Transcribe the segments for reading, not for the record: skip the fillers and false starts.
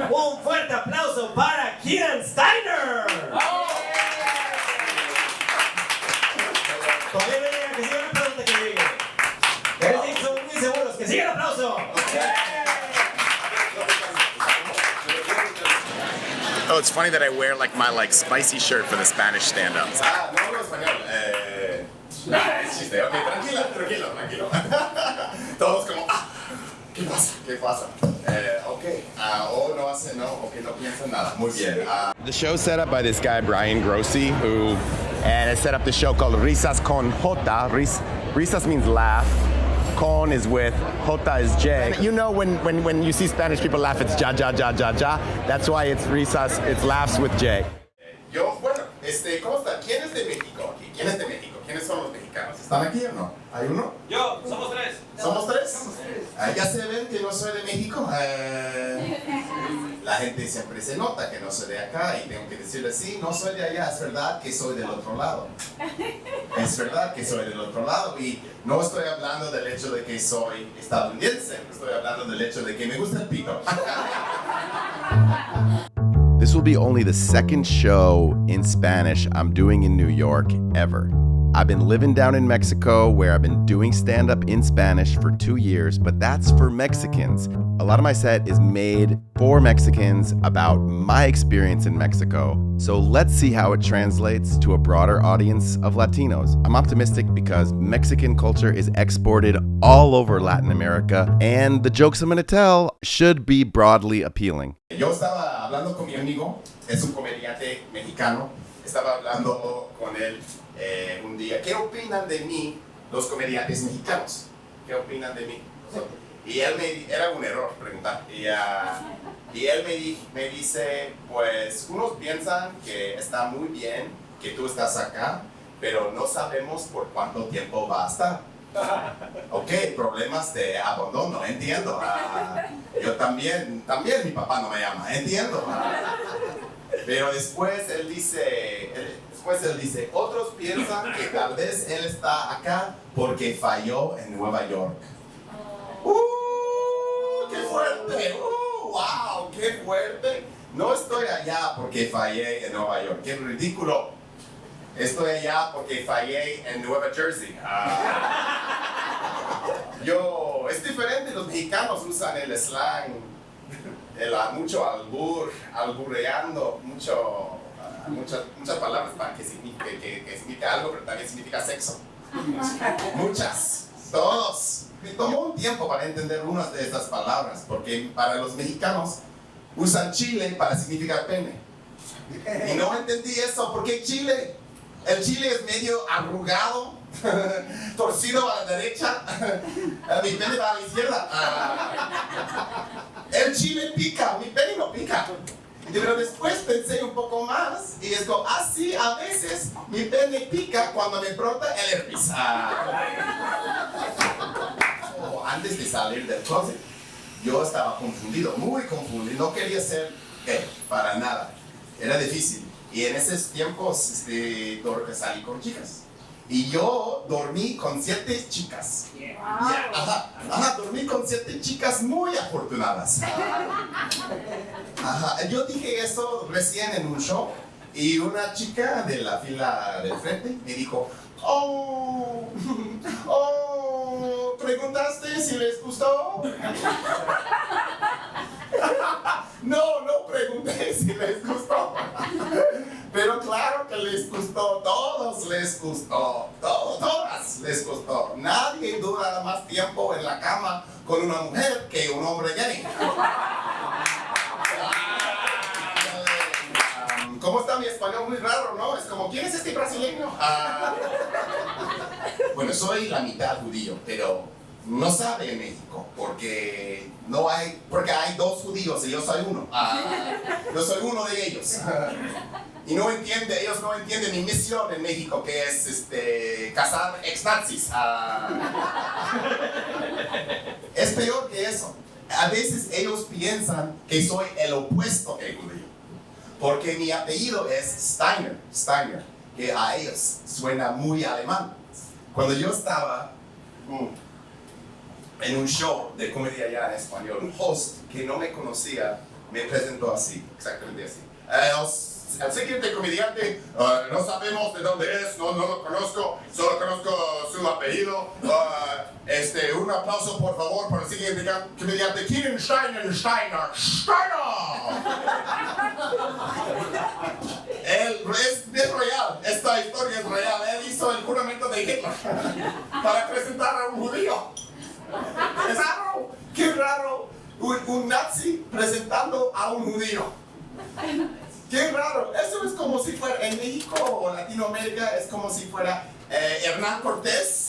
Un fuerte aplauso para Keenan Steiner. Todavía no llega, que siga el aplauso hasta que llegue. Somos muy seguros, que siga el aplauso. Oh, it's funny that I wear like my spicy shirt for the Spanish stand-ups. No hablo español. Es chiste. Ok, tranquilo. Todos como, ¿qué pasa? Ok, no piensan nada. Muy bien. The show's set up by this guy, Brian Grossi, and I set up the show called Risas con Jota. Risas means laugh. Con is with, Jota is J. You know when you see Spanish people laugh, it's ja. That's why it's risas, it's laughs with J. Bueno, ¿cómo están? ¿Quién es de México aquí? ¿Quiénes son los mexicanos? ¿Están aquí o no? ¿Hay uno? Yo, somos tres. ¿Somos tres? Ya se ven que no soy de México. La gente siempre se nota que no soy de acá y tengo que decirle, sí, no soy de allá, es verdad que soy del otro lado. Y no estoy hablando del hecho de que soy estadounidense, estoy hablando del hecho de que me gusta el pito. This will be only the second show in Spanish I'm doing in New York ever. I've been living down in Mexico where I've been doing stand-up in Spanish for 2 years, but that's for Mexicans. A lot of my set is made for Mexicans about my experience in Mexico. So let's see how it translates to a broader audience of Latinos. I'm optimistic because Mexican culture is exported all over Latin America, and the jokes I'm going to tell should be broadly appealing. Yo estaba hablando con mi amigo, es un comediante mexicano, estaba hablando con él un día. ¿Qué opinan de mí los comediantes mexicanos? ¿Qué opinan de mí? Y él era un error preguntar. Y él me dice, pues unos piensan que está muy bien que tú estás acá, pero no sabemos por cuánto tiempo va a estar. Ok, problemas de abandono, entiendo. Yo también mi papá no me llama, entiendo. Pero después él dice, otros piensan que tal vez él está acá porque falló en Nueva York. ¡Qué fuerte! ¡Wow! ¡Qué fuerte! No estoy allá porque fallé en Nueva York, qué ridículo. Estoy allá porque fallé en Nueva Jersey. Es diferente, los mexicanos usan el slang, mucho albureando, muchas palabras para que signifique algo, pero también significa sexo. Muchas, todos. Me tomó un tiempo para entender unas de estas palabras, porque para los mexicanos usan chile para significar pene. Y no entendí eso, ¿por qué chile? El chile es medio arrugado, torcido a la derecha, mi pene va a la izquierda. El chile pica, mi pene no pica. Pero después pensé un poco más y es como, sí, a veces mi pene pica cuando me brota el herpes. Antes de salir del closet, yo estaba confundido, muy confundido, no quería ser gay, para nada, era difícil. Y en esos tiempos salí con chicas. Y yo dormí con 7 chicas. Dormí con 7 chicas muy afortunadas. Yo dije eso recién en un show. Y una chica de la fila del frente me dijo, ¿preguntaste si les gustó? No pregunté si les gustó. Pero claro que les gustó, todos les gustó, todas les gustó. Nadie dura más tiempo en la cama con una mujer que un hombre gay. ¿Cómo está mi español? Muy raro, ¿no? Es como, ¿quién es este brasileño? Bueno, soy la mitad judío, pero no sabe en México, porque hay 2 judíos y yo soy uno. Yo soy uno de ellos. Y ellos no entienden mi misión en México, que es cazar ex-nazis. Es peor que eso. A veces ellos piensan que soy el opuesto del judío, porque mi apellido es Steiner, que a ellos suena muy alemán. Cuando yo estaba en un show de comedia allá en español, un host que no me conocía me presentó así, exactamente así. El siguiente comediante, no sabemos de dónde es, no lo conozco, solo conozco su apellido. Un aplauso por favor para el siguiente comediante, Keenan Steiner. Es real, esta historia es real. Él hizo el juramento de Hitler para presentar a un judío. Es raro, qué raro, un nazi presentando a un judío. Qué raro, eso es como si fuera en México o Latinoamérica, es como si fuera Hernán Cortés,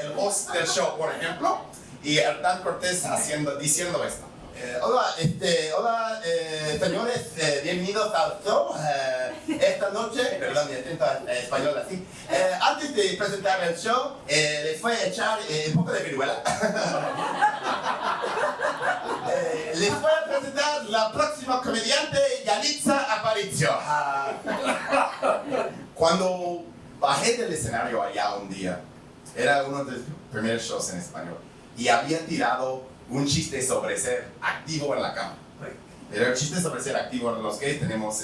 el host del show, por ejemplo, y Hernán Cortés diciendo esto. Hola, señores, bienvenidos al show. Esta noche, perdón, mi acento español así. Antes de presentar el show, les voy a echar un poco de viruela. Les voy a presentar la próxima comediante, Yalitza Aparicio. Cuando bajé del escenario allá un día, era uno de los primeros shows en español, y había tirado un chiste sobre ser activo en la cama. Era un chiste sobre ser activo. Los gays tenemos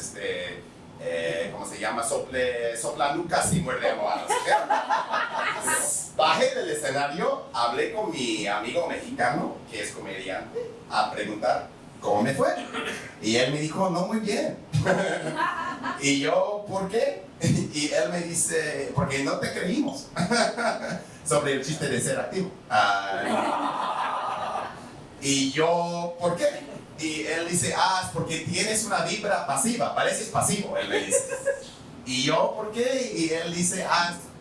¿cómo se llama? Sopla nucas y muerde almohadas. Bajé del escenario, hablé con mi amigo mexicano, que es comediante, a preguntar cómo me fue. Y él me dijo, no, muy bien. Y yo, ¿por qué? Y él me dice, porque no te creímos. Sobre el chiste de ser activo. Y yo, ¿por qué? Y él dice, es porque tienes una vibra pasiva, pareces pasivo, él me dice. Y yo, ¿por qué? Y él dice,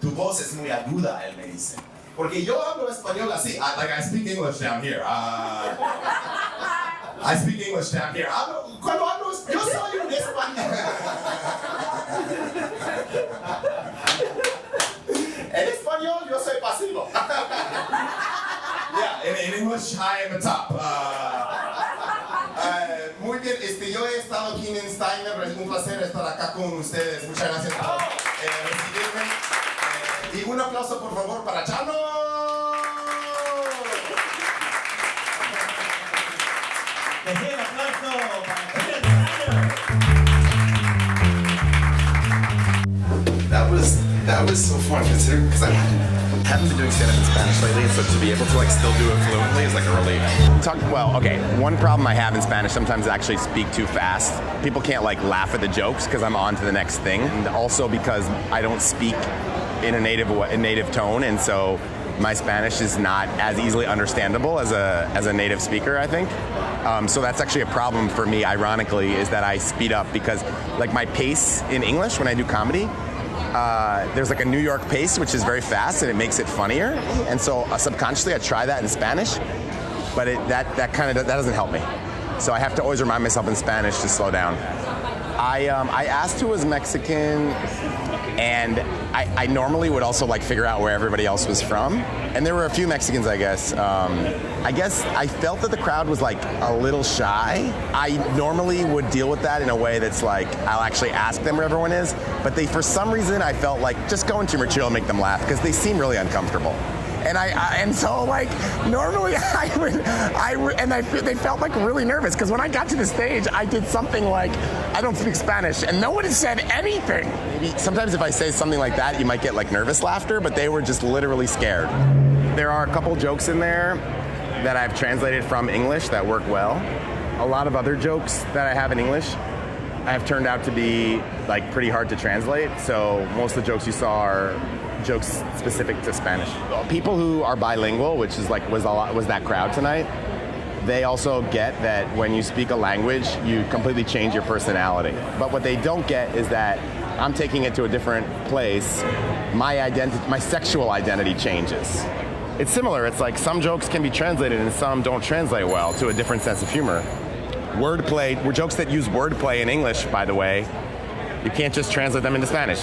tu voz es muy aguda, él me dice. Porque yo hablo español así, I speak English down here. I speak English down here. Cuando hablo, yo soy un español. En español, yo soy pasivo. Yeah, in English, I am a top. Muy bien, yo he estado aquí en Steiner, es un placer estar acá con ustedes. Muchas gracias por recibirme. Y un aplauso, por favor, para Chano. Un aplauso para Keenan. That was so fun considering because I haven't been doing stand-up in Spanish lately, and so to be able to still do it fluently is a relief. One problem I have in Spanish, sometimes I actually speak too fast. People can't laugh at the jokes because I'm on to the next thing, and also because I don't speak in a native tone, and so my Spanish is not as easily understandable as a native speaker, I think. So that's actually a problem for me, ironically, is that I speed up because my pace in English when I do comedy, there's a New York pace, which is very fast, and it makes it funnier. And so subconsciously, I try that in Spanish, but that doesn't help me. So I have to always remind myself in Spanish to slow down. I asked who was Mexican, and I normally would also figure out where everybody else was from. And there were a few Mexicans, I guess. I guess I felt that the crowd was a little shy. I normally would deal with that in a way that's I'll actually ask them where everyone is. But for some reason, I felt just go into material and make them laugh because they seem really uncomfortable. And so normally they felt really nervous because when I got to the stage, I did something I don't speak Spanish, and no one had said anything. Maybe sometimes if I say something like that, you might get nervous laughter, but they were just literally scared. There are a couple jokes in there that I've translated from English that work well. A lot of other jokes that I have in English have turned out to be pretty hard to translate. So most of the jokes you saw are jokes specific to Spanish. People who are bilingual, which is was that crowd tonight, they also get that when you speak a language, you completely change your personality. But what they don't get is that I'm taking it to a different place. My sexual identity changes. It's similar. It's some jokes can be translated and some don't translate well to a different sense of humor. Wordplay, jokes that use wordplay in English, by the way, you can't just translate them into Spanish.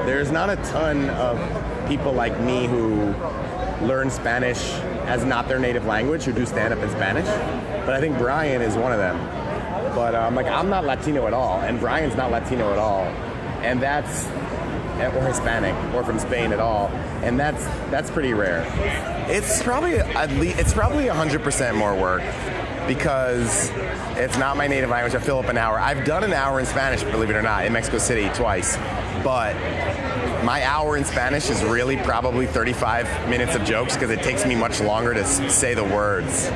There's not a ton of people like me who learn Spanish as not their native language, who do stand-up in Spanish, but I think Brian is one of them. But I'm not Latino at all, and Brian's not Latino at all, and or Hispanic, or from Spain at all, and that's pretty rare. It's probably 100% more work. because it's not my native language. I fill up an hour. I've done an hour in Spanish, believe it or not, in Mexico City twice. But my hour in Spanish is really probably 35 minutes of jokes because it takes me much longer to say the words.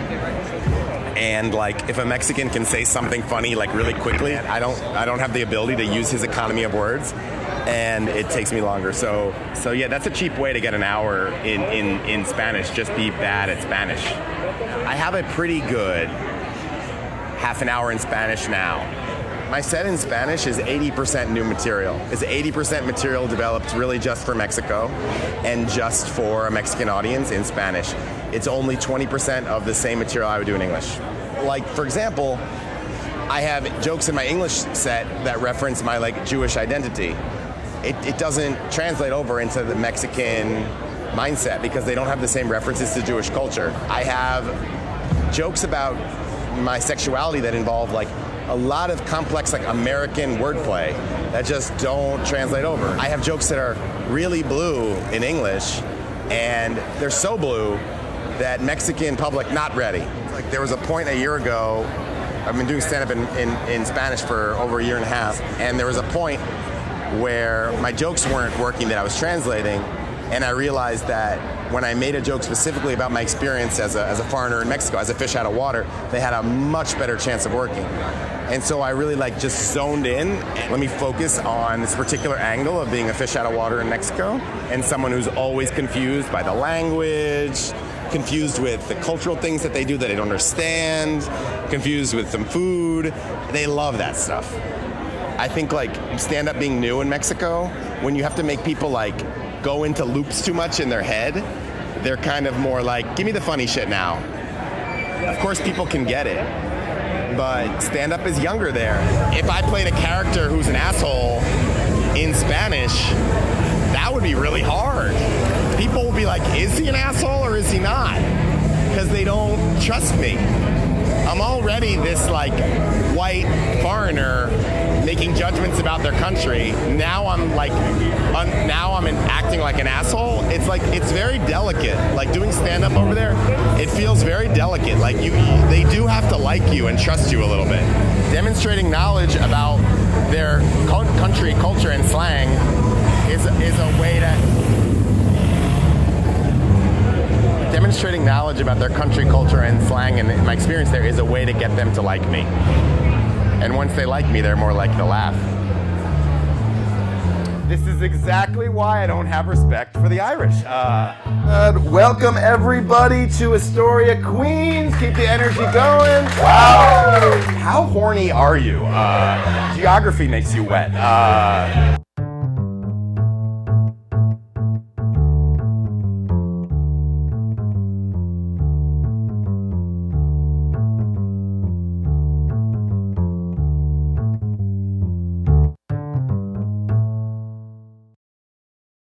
And like, if a Mexican can say something funny like really quickly, I don't have the ability to use his economy of words, and it takes me longer. So yeah, that's a cheap way to get an hour in Spanish. Just be bad at Spanish. I have a pretty good half an hour in Spanish now. My set in Spanish is 80% new material. It's 80% material developed really just for Mexico and just for a Mexican audience in Spanish. It's only 20% of the same material I would do in English. Like, for example, I have jokes in my English set that reference my like Jewish identity. It doesn't translate over into the Mexican mindset because they don't have the same references to Jewish culture. I have jokes about my sexuality that involve like a lot of complex like American wordplay that just don't translate over. I have jokes that are really blue in English, and they're so blue that Mexican public not ready. Like, there was a point a year ago, I've been doing stand-up in Spanish for over a year and a half, and there was a point where my jokes weren't working that I was translating, and I realized that when I made a joke specifically about my experience as a foreigner in Mexico, as a fish out of water, they had a much better chance of working. And so I really like just zoned in and let me focus on this particular angle of being a fish out of water in Mexico and someone who's always confused by the language, confused with the cultural things that they do that they don't understand, confused with some food. They love that stuff. I think like stand-up being new in Mexico, when you have to make people like go into loops too much in their head, they're kind of more like, give me the funny shit now. Of course people can get it, but stand-up is younger there. If I played a character who's an asshole in Spanish, that would be really hard. People will be like, is he an asshole or is he not? Because they don't trust me. I'm already this like white foreigner making judgments about their country. Now I'm like, acting like an asshole. It's like, it's very delicate. Like doing stand-up over there, it feels very delicate. Like they do have to like you and trust you a little bit. Demonstrating knowledge about their country, culture, and slang is a way to... Demonstrating knowledge about their country, culture, and slang, and my experience there, is a way to get them to like me. And once they like me, they're more likely to laugh. This is exactly why I don't have respect for the Irish. Welcome everybody to Astoria, Queens. Keep the energy going. Wow. How horny are you? Geography makes you wet.